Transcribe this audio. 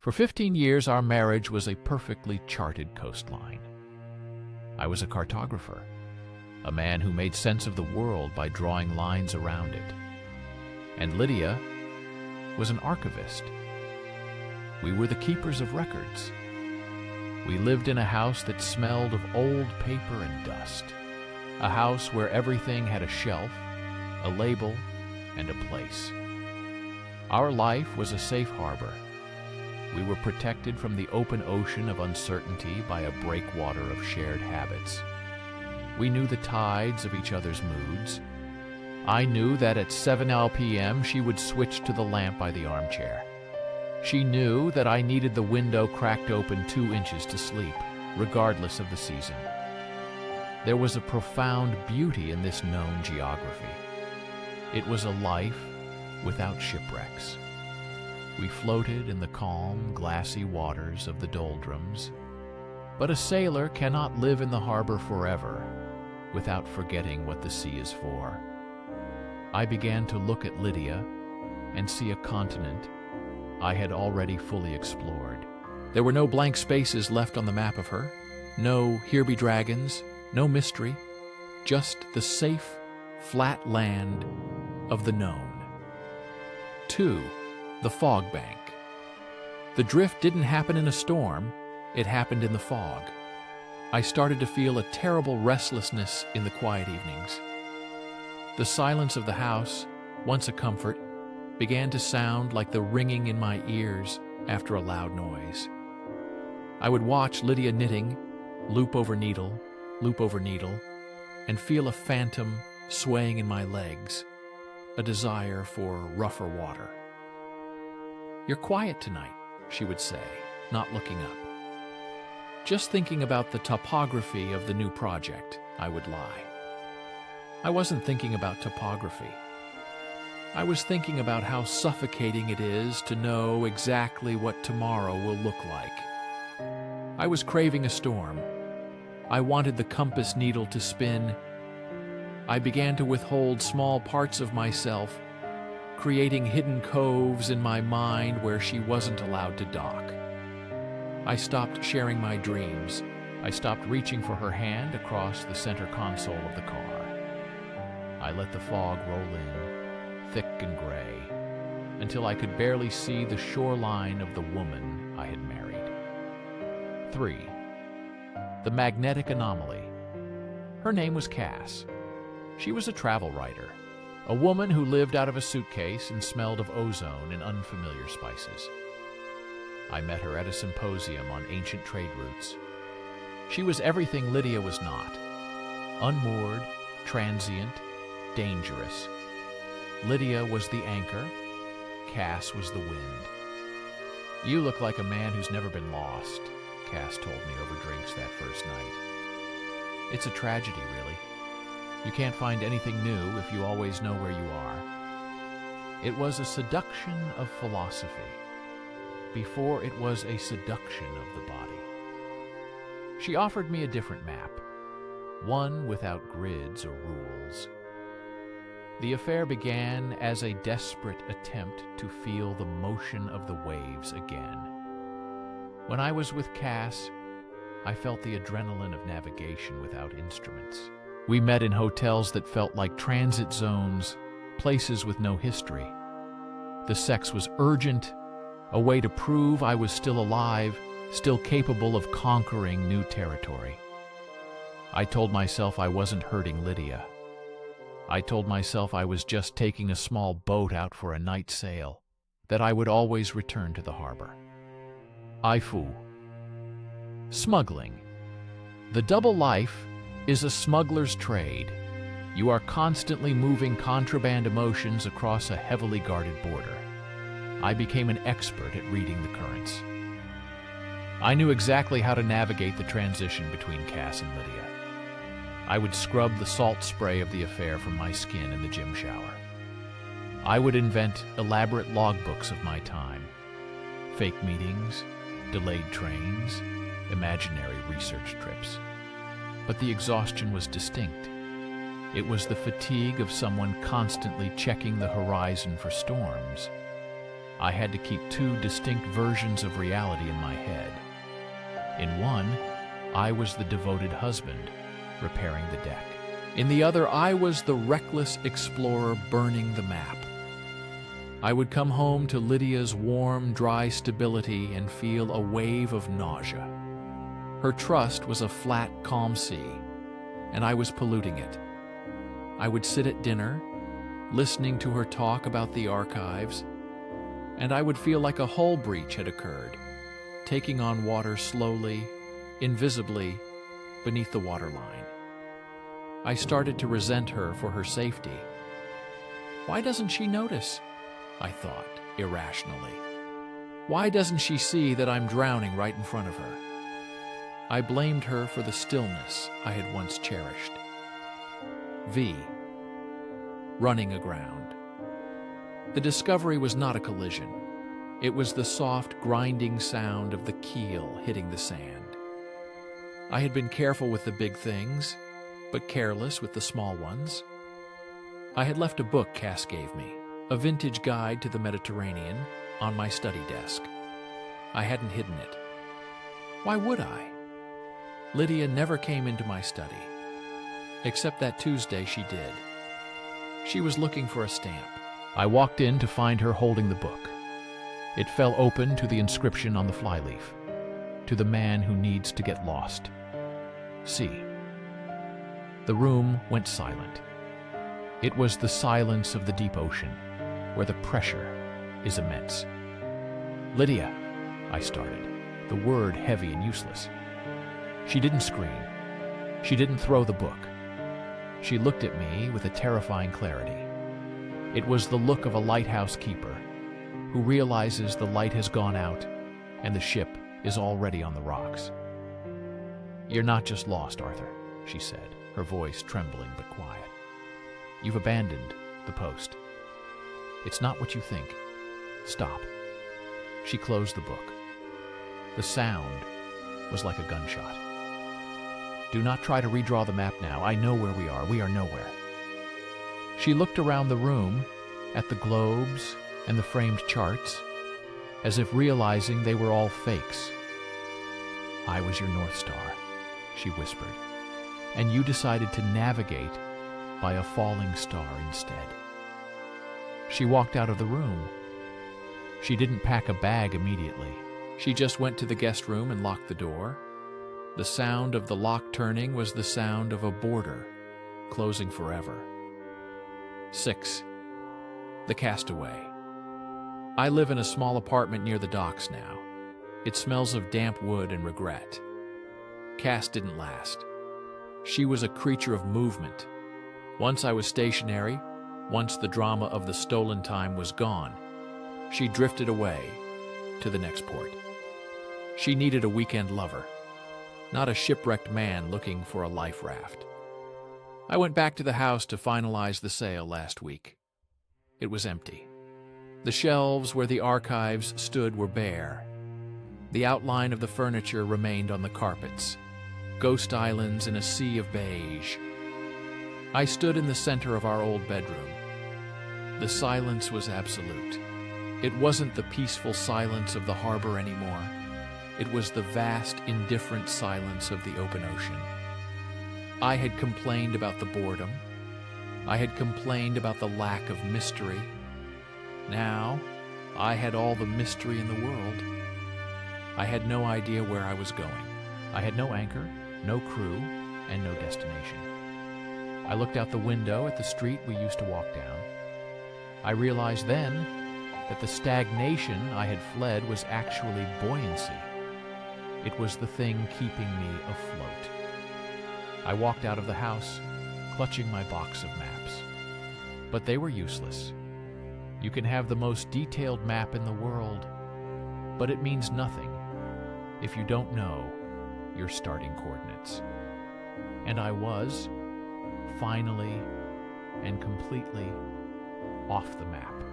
For 15 years, our marriage was a perfectly charted coastline. I was a cartographer, a man who made sense of the world by drawing lines around it. And Lydia was an archivist. We were the keepers of records. We lived in a house that smelled of old paper and dust, a house where everything had a shelf, a label, and a place. Our life was a safe harbor. We were protected from the open ocean of uncertainty by a breakwater of shared habits. We knew the tides of each other's moods. I knew that at 7 p.m. she would switch to the lamp by the armchair. She knew that I needed the window cracked open 2 inches to sleep, regardless of the season. There was a profound beauty in this known geography. It was a life without shipwrecks. We floated in the calm, glassy waters of the doldrums. But a sailor cannot live in the harbor forever without forgetting what the sea is for. I began to look at Lydia and see a continent I had already fully explored. There were no blank spaces left on the map of her, no here be dragons, no mystery, just the safe, flat land of the known. 2. The fog bank. The drift didn't happen in a storm, it happened in the fog. I started to feel a terrible restlessness in the quiet evenings. The silence of the house, once a comfort, began to sound like the ringing in my ears after a loud noise. I would watch Lydia knitting, loop over needle, and feel a phantom swaying in my legs, a desire for rougher water. "You're quiet tonight," she would say, not looking up. "Just thinking about the topography of the new project," I would lie. I wasn't thinking about topography. I was thinking about how suffocating it is to know exactly what tomorrow will look like. I was craving a storm. I wanted the compass needle to spin. I began to withhold small parts of myself, creating hidden coves in my mind where she wasn't allowed to dock. I stopped sharing my dreams. I stopped reaching for her hand across the center console of the car. I let the fog roll in, thick and gray, until I could barely see the shoreline of the woman I had married. 3. The magnetic anomaly. Her name was Cass. She was a travel writer, a woman who lived out of a suitcase and smelled of ozone and unfamiliar spices. I met her at a symposium on ancient trade routes. She was everything Lydia was not: unmoored, transient, dangerous. Lydia was the anchor, Cass was the wind. "You look like a man who's never been lost," Cass told me over drinks that first night. "It's a tragedy, really. You can't find anything new if you always know where you are." It was a seduction of philosophy, before it was a seduction of the body. She offered me a different map, one without grids or rules. The affair began as a desperate attempt to feel the motion of the waves again. When I was with Cass, I felt the adrenaline of navigation without instruments. We met in hotels that felt like transit zones, places with no history. The sex was urgent, a way to prove I was still alive, still capable of conquering new territory. I told myself I wasn't hurting Lydia. I told myself I was just taking a small boat out for a night sail, that I would always return to the harbor. Ifu. Smuggling. The double life is a smuggler's trade. You are constantly moving contraband emotions across a heavily guarded border. I became an expert at reading the currents. I knew exactly how to navigate the transition between Cass and Lydia. I would scrub the salt spray of the affair from my skin in the gym shower. I would invent elaborate logbooks of my time. Fake meetings, delayed trains, imaginary research trips. But the exhaustion was distinct. It was the fatigue of someone constantly checking the horizon for storms. I had to keep two distinct versions of reality in my head. In one, I was the devoted husband, repairing the deck. In the other, I was the reckless explorer burning the map. I would come home to Lydia's warm, dry stability and feel a wave of nausea. Her trust was a flat, calm sea, and I was polluting it. I would sit at dinner, listening to her talk about the archives, and I would feel like a hull breach had occurred, taking on water slowly, invisibly, beneath the waterline. I started to resent her for her safety. Why doesn't she notice? I thought, irrationally. Why doesn't she see that I'm drowning right in front of her? I blamed her for the stillness I had once cherished. V. Running aground. The discovery was not a collision. It was the soft, grinding sound of the keel hitting the sand. I had been careful with the big things, but careless with the small ones. I had left a book Cass gave me, a vintage guide to the Mediterranean, on my study desk. I hadn't hidden it. Why would I? Lydia never came into my study. Except that Tuesday she did. She was looking for a stamp. I walked in to find her holding the book. It fell open to the inscription on the flyleaf, to the man who needs to get lost. C. The room went silent. It was the silence of the deep ocean, where the pressure is immense. Lydia, I started, the word heavy and useless. She didn't scream. She didn't throw the book. She looked at me with a terrifying clarity. It was the look of a lighthouse keeper who realizes the light has gone out and the ship is already on the rocks. You're not just lost, Arthur, she said, her voice trembling but quiet. You've abandoned the post. It's not what you think. Stop. She closed the book. The sound was like a gunshot. Do not try to redraw the map now. I know where we are. We are nowhere. She looked around the room at the globes and the framed charts, as if realizing they were all fakes. I was your North Star, she whispered, and you decided to navigate by a falling star instead. She walked out of the room. She didn't pack a bag immediately. She just went to the guest room and locked the door. The sound of the lock turning was the sound of a boarder closing forever. 6. The Castaway. I live in a small apartment near the docks now. It smells of damp wood and regret. Cass didn't last. She was a creature of movement. Once I was stationary, once the drama of the stolen time was gone, she drifted away to the next port. She needed a weekend lover, not a shipwrecked man looking for a life raft. I went back to the house to finalize the sale last week. It was empty. The shelves where the archives stood were bare. The outline of the furniture remained on the carpets, ghost islands in a sea of beige. I stood in the center of our old bedroom. The silence was absolute. It wasn't the peaceful silence of the harbor anymore. It was the vast, indifferent silence of the open ocean. I had complained about the boredom. I had complained about the lack of mystery. Now, I had all the mystery in the world. I had no idea where I was going. I had no anchor, no crew, and no destination. I looked out the window at the street we used to walk down. I realized then that the stagnation I had fled was actually buoyancy. It was the thing keeping me afloat. I walked out of the house, clutching my box of maps. But they were useless. You can have the most detailed map in the world, but it means nothing if you don't know your starting coordinates. And I was, finally and completely, off the map.